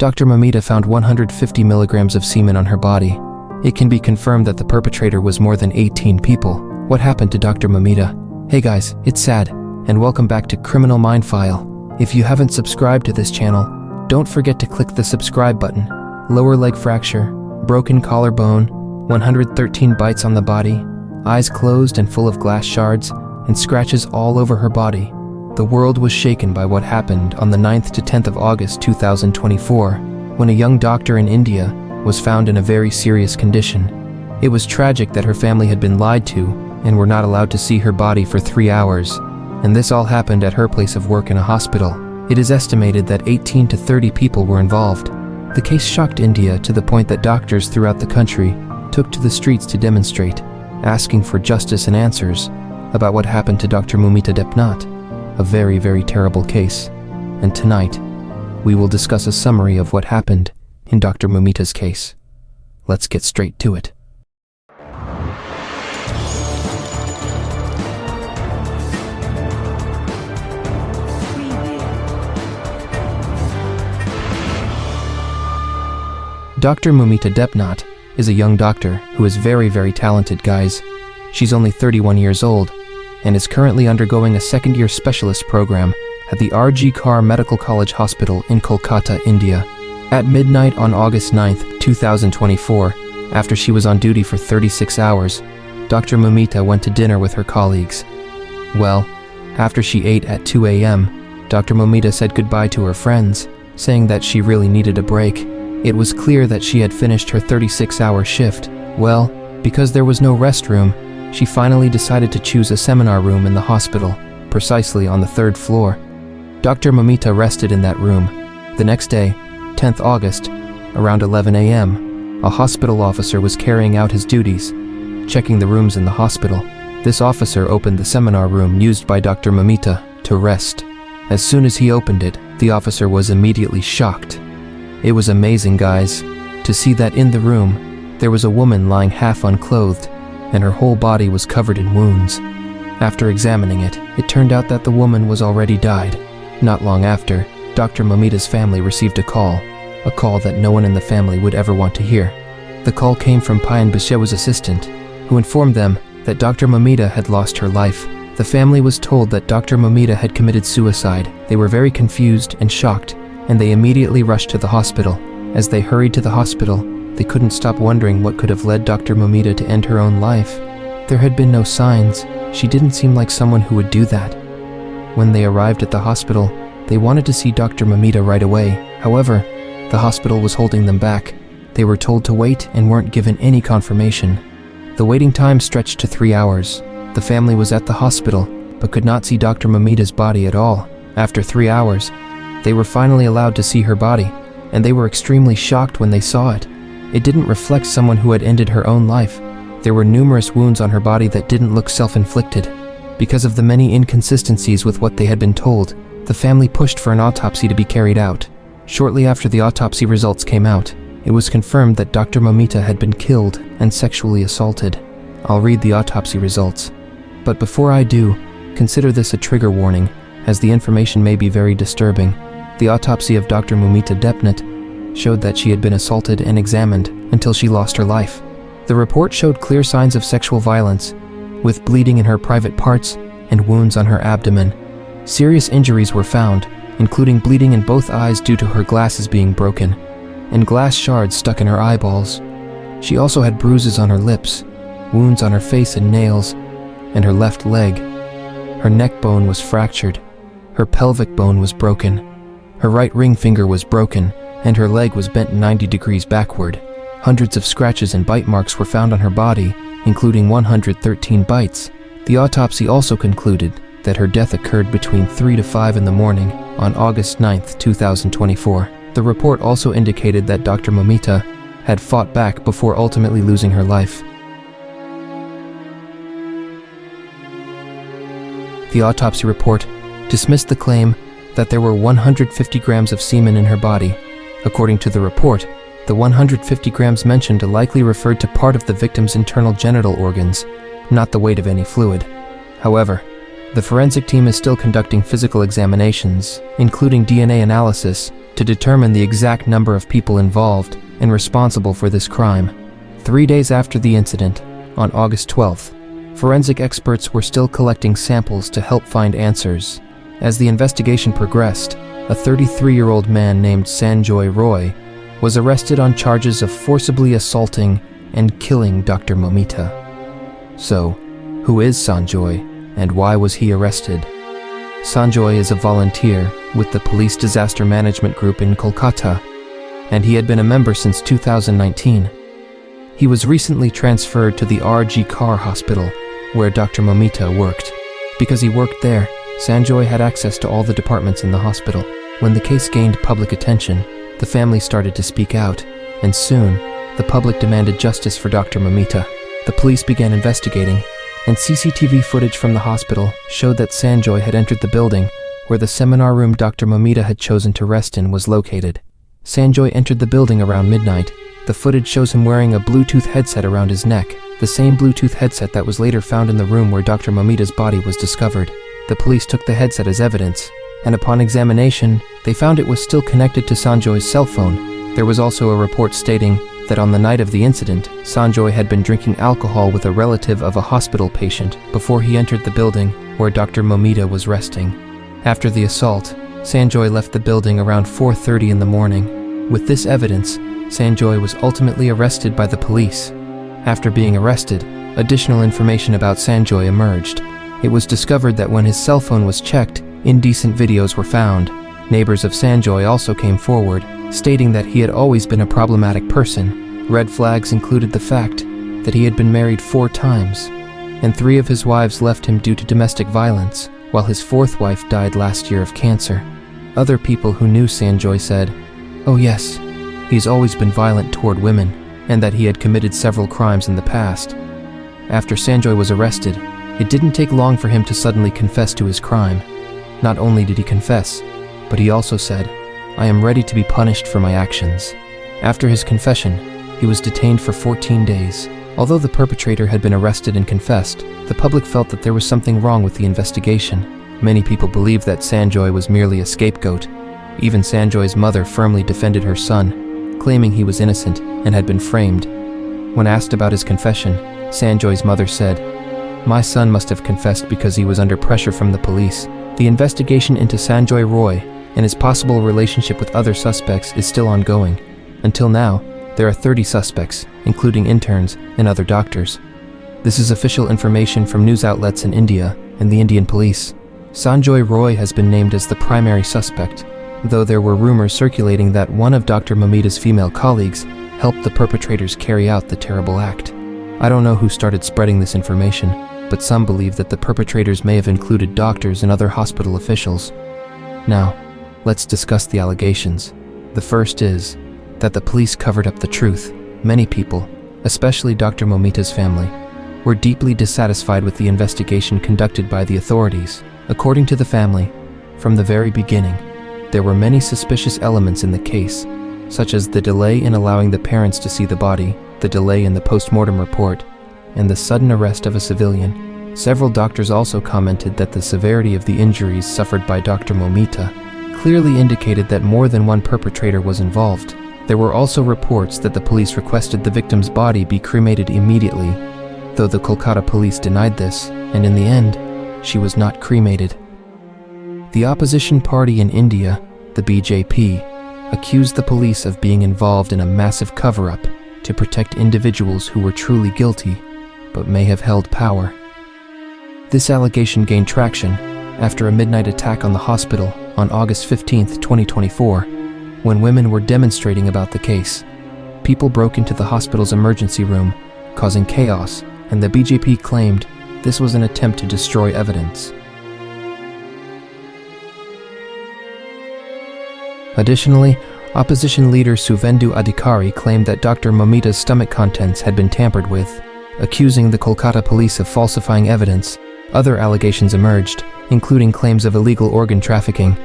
Dr. Moumita found 150 milligrams of semen on her body. It can be confirmed that the perpetrator was more than 18 people. What happened to Dr. Moumita? Hey guys, it's Sad, and welcome back to Criminal Mind File. If you haven't subscribed to this channel, don't forget to click the subscribe button. Lower leg fracture, broken collarbone, 113 bites on the body, eyes closed and full of glass shards, and scratches all over her body. The world was shaken by what happened on the 9th to 10th of August 2024, when a young doctor in India was found in a very serious condition. It was tragic that her family had been lied to and were not allowed to see her body for 3 hours, and this all happened at her place of work in a hospital. It is estimated that 18 to 30 people were involved. The case shocked India to the point that doctors throughout the country took to the streets to demonstrate, asking for justice and answers about what happened to Dr. Moumita Debnath, a very, very terrible case. And tonight, we will discuss a summary of what happened in Dr. Moumita's case. Let's get straight to it. Dr. Moumita Debnath is a young doctor who is very, very talented, guys. She's only 31 years old and is currently undergoing a second-year specialist program at the R.G. Kar Medical College Hospital in Kolkata, India. At midnight on August 9th, 2024, after she was on duty for 36 hours, Dr. Moumita went to dinner with her colleagues. Well, after she ate at 2 a.m., Dr. Moumita said goodbye to her friends, saying that she really needed a break. It was clear that she had finished her 36-hour shift. Well, because there was no restroom, she finally decided to choose a seminar room in the hospital, precisely on the 3rd floor. Dr. Moumita rested in that room. The next day, 10th August, around 11 a.m., a hospital officer was carrying out his duties, checking the rooms in the hospital. This officer opened the seminar room used by Dr. Moumita to rest. As soon as he opened it, the officer was immediately shocked. It was amazing, guys, to see that in the room, there was a woman lying half unclothed, and her whole body was covered in wounds. After examining it, it turned out that the woman was already died. Not long after, Dr. Moumita's family received a call that no one in the family would ever want to hear. The call came from Payan Bishewa's assistant, who informed them that Dr. Moumita had lost her life. The family was told that Dr. Moumita had committed suicide. They were very confused and shocked, and they immediately rushed to the hospital. As they hurried to the hospital, they couldn't stop wondering what could have led Dr. Moumita to end her own life. There had been no signs. She didn't seem like someone who would do that. When they arrived at the hospital, they wanted to see Dr. Moumita right away. However, the hospital was holding them back. They were told to wait and weren't given any confirmation. The waiting time stretched to 3 hours. The family was at the hospital, but could not see Dr. Moumita's body at all. After 3 hours, they were finally allowed to see her body, and they were extremely shocked when they saw it. It didn't reflect someone who had ended her own life. There were numerous wounds on her body that didn't look self-inflicted. Because of the many inconsistencies with what they had been told, the family pushed for an autopsy to be carried out. Shortly after the autopsy results came out, it was confirmed that Dr. Moumita had been killed and sexually assaulted. I'll read the autopsy results. But before I do, consider this a trigger warning, as the information may be very disturbing. The autopsy of Dr. Moumita Debnath showed that she had been assaulted and examined until she lost her life. The report showed clear signs of sexual violence, with bleeding in her private parts and wounds on her abdomen. Serious injuries were found, including bleeding in both eyes due to her glasses being broken, and glass shards stuck in her eyeballs. She also had bruises on her lips, wounds on her face and nails, and her left leg. Her neck bone was fractured, her pelvic bone was broken, her right ring finger was broken, and her leg was bent 90 degrees backward. Hundreds of scratches and bite marks were found on her body, including 113 bites. The autopsy also concluded that her death occurred between 3 to 5 in the morning on August 9th, 2024. The report also indicated that Dr. Moumita had fought back before ultimately losing her life. The autopsy report dismissed the claim that there were 150 grams of semen in her body. According to the report, the 150 grams mentioned likely referred to part of the victim's internal genital organs, not the weight of any fluid. However, The forensic team is still conducting physical examinations, including DNA analysis, to determine the exact number of people involved and responsible for this crime. 3 days after the incident, on August 12th, forensic experts were still collecting samples to help find answers. As the investigation progressed, a 33-year-old man named Sanjoy Roy was arrested on charges of forcibly assaulting and killing Dr. Moumita. So, who is Sanjoy, and why was he arrested? Sanjoy is a volunteer with the Police Disaster Management Group in Kolkata, and he had been a member since 2019. He was recently transferred to the RG Kar Hospital, where Dr. Moumita worked. Because he worked there, Sanjoy had access to all the departments in the hospital. When the case gained public attention, the family started to speak out, and soon, the public demanded justice for Dr. Moumita. The police began investigating, and CCTV footage from the hospital showed that Sanjoy had entered the building where the seminar room Dr. Moumita had chosen to rest in was located. Sanjoy entered the building around midnight. The footage shows him wearing a Bluetooth headset around his neck, the same Bluetooth headset that was later found in the room where Dr. Moumita's body was discovered. The police took the headset as evidence, and upon examination, they found it was still connected to Sanjoy's cell phone. There was also a report stating that on the night of the incident, Sanjoy had been drinking alcohol with a relative of a hospital patient before he entered the building where Dr. Moumita was resting. After the assault, Sanjoy left the building around 4:30 in the morning. With this evidence, Sanjoy was ultimately arrested by the police. After being arrested, additional information about Sanjoy emerged. It was discovered that when his cell phone was checked, indecent videos were found. Neighbors of Sanjoy also came forward, stating that he had always been a problematic person. Red flags included the fact that he had been married 4 times, and 3 of his wives left him due to domestic violence, while his 4th wife died last year of cancer. Other people who knew Sanjoy said, "Oh yes, he's always been violent toward women, and that he had committed several crimes in the past." After Sanjoy was arrested, it didn't take long for him to suddenly confess to his crime. Not only did he confess, but he also said, "I am ready to be punished for my actions." After his confession, he was detained for 14 days. Although the perpetrator had been arrested and confessed, the public felt that there was something wrong with the investigation. Many people believed that Sanjoy was merely a scapegoat. Even Sanjoy's mother firmly defended her son, claiming he was innocent and had been framed. When asked about his confession, Sanjoy's mother said, "My son must have confessed because he was under pressure from the police." The investigation into Sanjoy Roy and his possible relationship with other suspects is still ongoing. Until now, there are 30 suspects, including interns and other doctors. This is official information from news outlets in India and the Indian police. Sanjoy Roy has been named as the primary suspect, though there were rumors circulating that one of Dr. Moumita's female colleagues helped the perpetrators carry out the terrible act. I don't know who started spreading this information, but some believe that the perpetrators may have included doctors and other hospital officials. Now, let's discuss the allegations. The first is that the police covered up the truth. Many people, especially Dr. Moumita's family, were deeply dissatisfied with the investigation conducted by the authorities. According to the family, from the very beginning, there were many suspicious elements in the case, such as the delay in allowing the parents to see the body, the delay in the post-mortem report, and the sudden arrest of a civilian. Several doctors also commented that the severity of the injuries suffered by Dr. Moumita clearly indicated that more than one perpetrator was involved. There were also reports that the police requested the victim's body be cremated immediately, though the Kolkata police denied this, and in the end, she was not cremated. The opposition party in India, the BJP, accused the police of being involved in a massive cover-up to protect individuals who were truly guilty, but may have held power. This allegation gained traction after a midnight attack on the hospital on August 15, 2024, when women were demonstrating about the case. People broke into the hospital's emergency room, causing chaos, and the BJP claimed this was an attempt to destroy evidence. Additionally, opposition leader Suvendu Adhikari claimed that Dr. Moumita's stomach contents had been tampered with, accusing the Kolkata police of falsifying evidence. Other allegations emerged, including claims of illegal organ trafficking.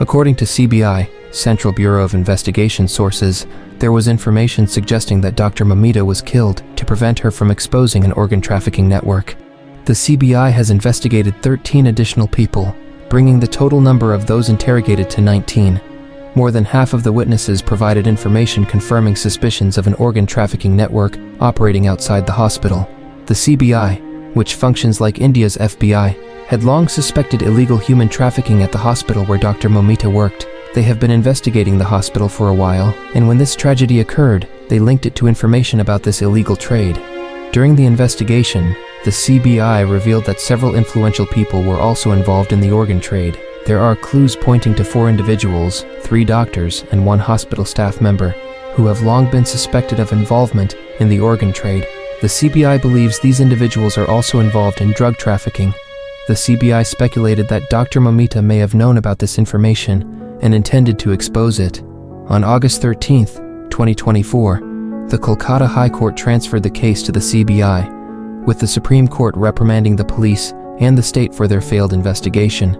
According to CBI, Central Bureau of Investigation sources, there was information suggesting that Dr. Moumita was killed to prevent her from exposing an organ trafficking network. The CBI has investigated 13 additional people, bringing the total number of those interrogated to 19. More than half of the witnesses provided information confirming suspicions of an organ trafficking network operating outside the hospital. The CBI, which functions like India's FBI, had long suspected illegal human trafficking at the hospital where Dr. Moumita worked. They have been investigating the hospital for a while, and when this tragedy occurred, they linked it to information about this illegal trade. During the investigation, the CBI revealed that several influential people were also involved in the organ trade. There are clues pointing to 4 individuals, 3 doctors, and 1 hospital staff member, who have long been suspected of involvement in the organ trade. The CBI believes these individuals are also involved in drug trafficking. The CBI speculated that Dr. Moumita may have known about this information and intended to expose it. On August 13, 2024, the Kolkata High Court transferred the case to the CBI, with the Supreme Court reprimanding the police and the state for their failed investigation.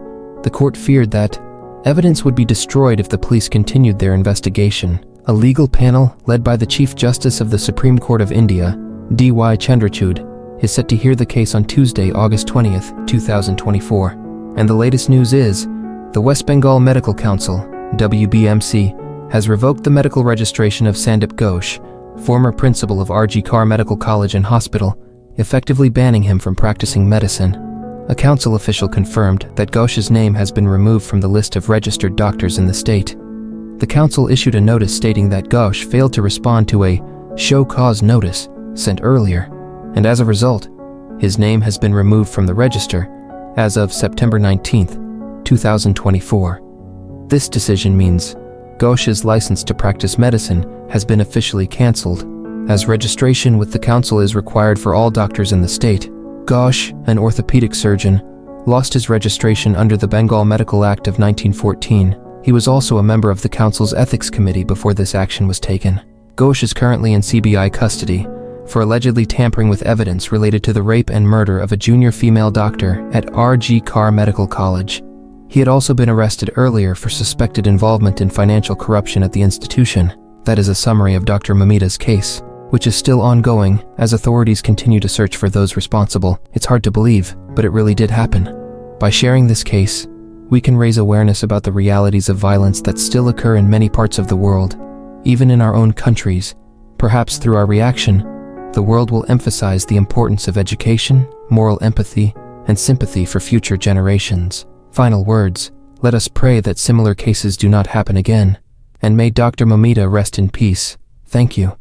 The court feared that evidence would be destroyed if the police continued their investigation. A legal panel led by the Chief Justice of the Supreme Court of India, D.Y. Chandrachud, is set to hear the case on Tuesday, August 20th, 2024. And the latest news is, the West Bengal Medical Council, WBMC, has revoked the medical registration of Sandip Ghosh, former principal of RG Kar Medical College and Hospital, effectively banning him from practicing medicine. A council official confirmed that Ghosh's name has been removed from the list of registered doctors in the state. The council issued a notice stating that Ghosh failed to respond to a show cause notice sent earlier, and as a result, his name has been removed from the register as of September 19, 2024. This decision means Ghosh's license to practice medicine has been officially cancelled, as registration with the council is required for all doctors in the state. Ghosh, an orthopedic surgeon, lost his registration under the Bengal Medical Act of 1914. He was also a member of the council's ethics committee before this action was taken. Ghosh is currently in CBI custody for allegedly tampering with evidence related to the rape and murder of a junior female doctor at RG Kar Medical College. He had also been arrested earlier for suspected involvement in financial corruption at the institution. That is a summary of Dr. Moumita's case, which is still ongoing as authorities continue to search for those responsible. It's hard to believe, but it really did happen. By sharing this case, we can raise awareness about the realities of violence that still occur in many parts of the world, even in our own countries. Perhaps through our reaction, the world will emphasize the importance of education, moral empathy, and sympathy for future generations. Final words, let us pray that similar cases do not happen again, and may Dr. Moumita rest in peace. Thank you.